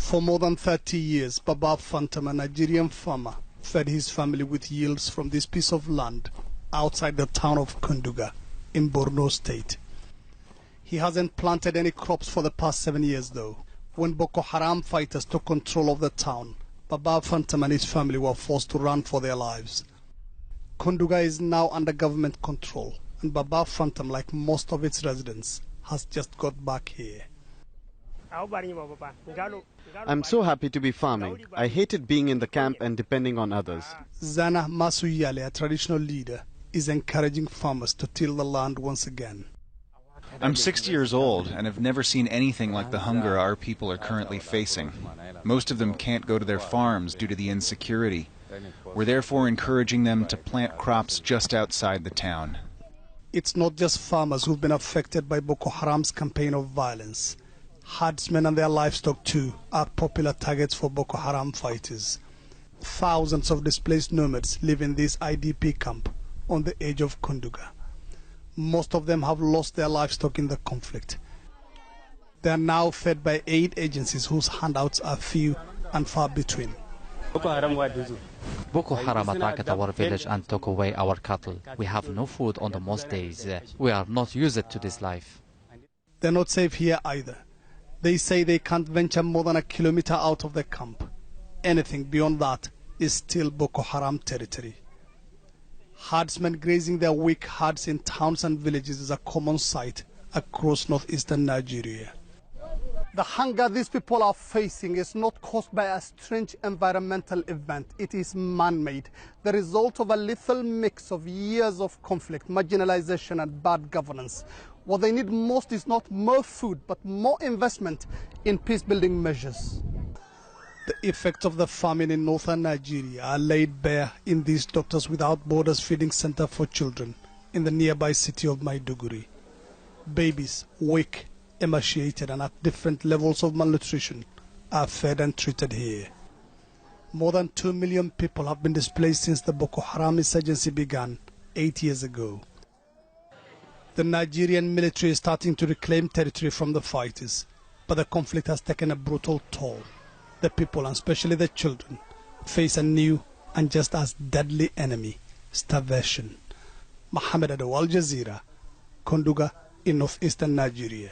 For more than 30 years, Baba Phantom, a Nigerian farmer, fed his family with yields from this piece of land outside the town of Kunduga in Borno State. He hasn't planted any crops for the past 7 years though. When Boko Haram fighters took control of the town, Baba Phantom and his family were forced to run for their lives. Kunduga is now under government control, and Baba Phantom, like most of its residents, has just got back here. I'm so happy to be farming. I hated being in the camp and depending on others. Zana Masuyale, a traditional leader, is encouraging farmers to till the land once again. I'm 60 years old and have never seen anything like the hunger our people are currently facing. Most of them can't go to their farms due to the insecurity. We're therefore encouraging them to plant crops just outside the town. It's not just farmers who've been affected by Boko Haram's campaign of violence. Herdsmen and their livestock too are popular targets for Boko Haram fighters. Thousands of displaced nomads live in this IDP camp on the edge of Kunduga. Most of them have lost their livestock in the conflict. They are now fed by aid agencies whose handouts are few and far between. Boko Haram attacked our village and took away our cattle. We have no food on the most days. We are not used to this life. They're not safe here either. They say they can't venture more than a kilometer out of the camp. Anything beyond that is still Boko Haram territory. Herdsmen grazing their weak herds in towns and villages is a common sight across northeastern Nigeria. The hunger these people are facing is not caused by a strange environmental event. It is man-made, the result of a lethal mix of years of conflict, marginalization and bad governance. What they need most is not more food, but more investment in peace-building measures. The effects of the famine in northern Nigeria are laid bare in this Doctors Without Borders feeding center for children in the nearby city of Maiduguri. Babies, weak, emaciated and at different levels of malnutrition are fed and treated here. More than 2 million people have been displaced since the Boko Haram insurgency began 8 years ago. The Nigerian military is starting to reclaim territory from the fighters, but the conflict has taken a brutal toll. The people, and especially the children, face a new and just as deadly enemy, starvation. Mohammed Ado, Al Jazeera, Kunduga in northeastern Nigeria.